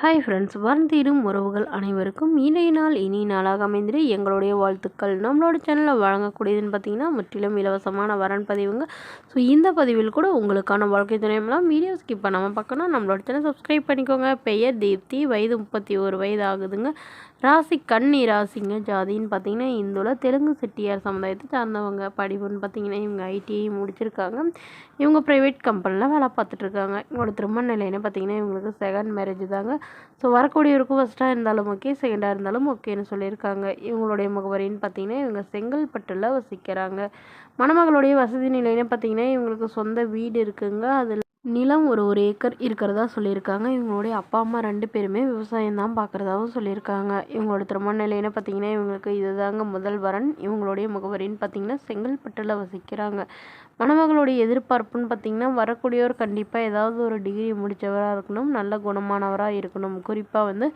Hi friends, வருந்திடும் உறவுகள் அனைவருக்கும் இன்றைய நாள் இனிய நாளாக அமைந்திட எங்களுடைய வாழ்த்துக்கள். நம்மளோட சேனலில் வழங்கக்கூடியதுன்னு பார்த்தீங்கன்னா முற்றிலும் இலவசமான வரன் பதிவுங்க. ஸோ இந்த பதிவில் கூட உங்களுக்கான வாழ்க்கை துணையெல்லாம் வீடியோ ஸ்கிப் பண்ணாமல் பார்க்கணும். நம்மளோட சேனல் சப்ஸ்கிரைப் பண்ணிக்கோங்க. பெயர் தீப்தி, வயது 31 வயது ஆகுதுங்க. ராசி கன்னி ராசிங்க. ஜாதின்னு பார்த்தீங்கன்னா இந்துல தெலுங்கு செட்டியார் சமுதாயத்தை சார்ந்தவங்க. படிப்புன்னு பார்த்தீங்கன்னா இவங்க ஐடிஐ முடிச்சிருக்காங்க. இவங்க ப்ரைவேட் கம்பெனியில் வேலை பார்த்துட்ருக்காங்க. இவங்களோட திருமண நிலைன்னு பார்த்தீங்கன்னா இவங்களுக்கு செகண்ட் மேரேஜ் தாங்க. ஸோ வரக்கூடியவருக்கும் ஃபஸ்ட்டாக இருந்தாலும் ஓகே, செகண்டாக இருந்தாலும் ஓகேன்னு சொல்லியிருக்காங்க. இவங்களுடைய முகவரின்னு பார்த்தீங்கன்னா இவங்க செங்கல்பட்டில் வசிக்கிறாங்க. மணமகளுடைய வசதி நிலைன்னு பார்த்தீங்கன்னா இவங்களுக்கு சொந்த வீடு இருக்குங்க. அதில் நிலம் ஒரு ஏக்கர் இருக்கிறதா சொல்லியிருக்காங்க. இவங்களுடைய அப்பா அம்மா 2 பேருமே விவசாயம் தான் பார்க்குறதாகவும் சொல்லியிருக்காங்க. இவங்களோட திருமண நிலைன்னு பார்த்தீங்கன்னா இவங்களுக்கு இதுதாங்க முதல் வரன். இவங்களுடைய முகவரின்னு பார்த்தீங்கன்னா செங்கல்பட்டில் வசிக்கிறாங்க. மணமகளுடைய எதிர்பார்ப்புன்னு பார்த்தீங்கன்னா வரக்கூடியவர் கண்டிப்பாக ஏதாவது ஒரு டிகிரி முடித்தவராக இருக்கணும், நல்ல குணமானவராக இருக்கணும், குறிப்பாக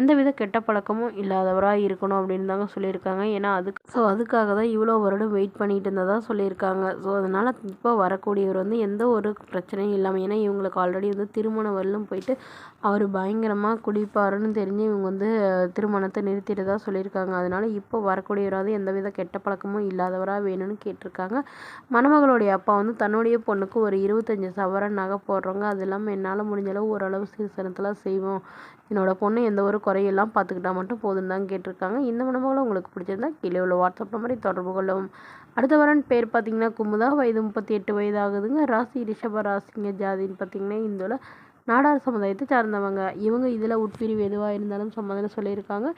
எந்தவித கெட்ட பழக்கமும் இல்லாதவராக இருக்கணும் அப்படின்னு தாங்க சொல்லியிருக்காங்க. ஏன்னா அதுக்காக தான் இவ்வளோ வருடம் வெயிட் பண்ணிட்டு இருந்ததாக சொல்லியிருக்காங்க. ஸோ அதனால் இப்போ வரக்கூடியவர் எந்த ஒரு பிரச்சனையும் இல்லாமல், ஏன்னா இவங்களுக்கு ஆல்ரெடி திருமண வரலும் போயிட்டு அவர் பயங்கரமாக குடிப்பாருன்னு தெரிஞ்சு இவங்க திருமணத்தை நிறுத்திட்டதாக சொல்லியிருக்காங்க. அதனால் இப்போ வரக்கூடியவராவது எந்தவித கெட்ட பழக்கமும் இல்லாதவராக வேணும்னு கேட்டிருக்காங்க. மணமகளுடைய அப்பா தன்னுடைய பொண்ணுக்கு ஒரு 25 சவரன் நகை போடுறோங்க. அது இல்லாமல் என்னால் முடிஞ்சளவு ஓரளவு சீர்சனத்தெல்லாம் செய்வோம், என்னோட பொண்ணு எந்த ஒரு குறையெல்லாம் பார்த்துக்கிட்டா மட்டும் போதுன்னு தான் கேட்டிருக்காங்க. இந்த மணமகளும் உங்களுக்கு பிடிச்சிருந்தா கீழே உள்ள வாட்ஸ்அப் நம்பரை தொடர்பு கொள்ளவும். அடுத்த வரன் பேர் பார்த்தீங்கன்னா குமுதா, வயது 38 வயது ஆகுதுங்க. ராசி ரிஷப ராசிங்க. ஜாதின்னு பார்த்தீங்கன்னா இந்துல நாடார் சமுதாயத்தை சார்ந்தவங்க. இவங்க இதில் உட்பிரிவு எதுவாக இருந்தாலும் சம்மதம்னு சொல்லியிருக்காங்க.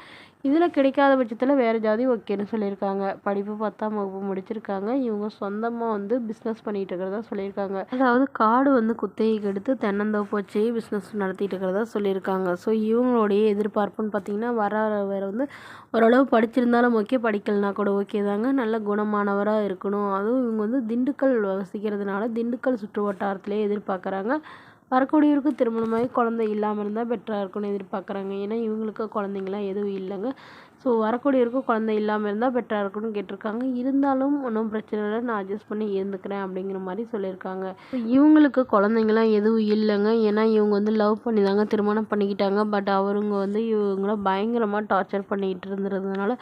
இதில் கிடைக்காத பட்சத்தில் வேறு ஜாதி ஓகேன்னு சொல்லியிருக்காங்க. படிப்பு 10ஆம் வகுப்பு முடிச்சிருக்காங்க. இவங்க சொந்தமாக பிஸ்னஸ் பண்ணிகிட்டு இருக்கிறதா சொல்லியிருக்காங்க. அதாவது காடு குத்தகைக்கு எடுத்து தென்னந்தோப்பு வச்சு பிஸ்னஸ் நடத்திட்டு இருக்கிறதா சொல்லியிருக்காங்க. ஸோ இவங்களுடைய எதிர்பார்ப்புன்னு பார்த்தீங்கன்னா வேறு ஓரளவு படிச்சிருந்தாலும் ஓகே, படிக்கலனா கூட ஓகே தாங்க. நல்ல குணமானவராக இருக்கணும். அதுவும் இவங்க திண்டுக்கல் வசிக்கிறதுனால திண்டுக்கல் சுற்று வட்டாரத்திலே எதிர்பார்க்குறாங்க. வரக்கூடியவருக்கு திருமணமாகி குழந்தை இல்லாமல் இருந்தால் பெட்டராக இருக்கும்னு எதிர்பார்க்குறாங்க. ஏன்னா இவங்களுக்கு குழந்தைங்களாம் எதுவும் இல்லைங்க. ஸோ வரக்கூடியவருக்கும் குழந்தை இல்லாமல் இருந்தால் பெட்டராக இருக்கும்னு கேட்டிருக்காங்க. இருந்தாலும் ஒன்றும் பிரச்சனை இல்லை, நான் அட்ஜஸ்ட் பண்ணி இருந்துக்கிறேன் அப்படிங்கிற மாதிரி சொல்லியிருக்காங்க. இவங்களுக்கு குழந்தைங்களாம் எதுவும் இல்லைங்க. ஏன்னா இவங்க லவ் பண்ணி தாங்க திருமணம் பண்ணிக்கிட்டாங்க. பட் அவருங்க இவங்கள பயங்கரமாக டார்ச்சர் பண்ணிக்கிட்டு இருந்ததுனால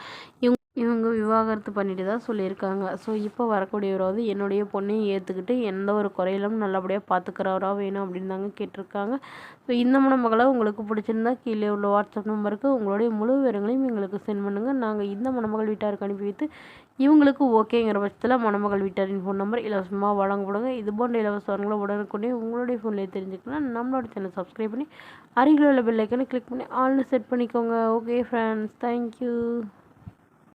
இவங்க விவாகரத்து பண்ணிட்டு தான் சொல்லியிருக்காங்க. ஸோ இப்போ வரக்கூடியவராவது என்னுடைய பொண்ணையும் ஏற்றுக்கிட்டு எந்த ஒரு குறையிலும் நல்லபடியாக பார்த்துக்கிறவரா வேணும் அப்படின்னு தாங்க கேட்டிருக்காங்க. ஸோ இந்த மணமகளை உங்களுக்கு பிடிச்சிருந்தா கீழே உள்ள வாட்ஸ்அப் நம்பருக்கு உங்களுடைய முழு விவரங்களையும் எங்களுக்கு சென்ட் பண்ணுங்கள். நாங்கள் இந்த மணமகள் வீட்டாருக்கு அனுப்பி வைத்து இவங்களுக்கு ஓகேங்கிற பட்சத்தில் மணமகள் வீட்டாரின் ஃபோன் நம்பர் இலவசமாக வழங்கப்படுங்க. இது போன்ற இலவச வரங்களை உடனுக்குடனே உங்களுடைய ஃபோன்லேயே தெரிஞ்சுக்கலாம். நம்மளோட சேனல் சப்ஸ்கிரைப் பண்ணி அருகில் உள்ள பெல் ஐக்கனை கிளிக் பண்ணி ஆல்னு செட் பண்ணிக்கோங்க. Okay friends, thank you.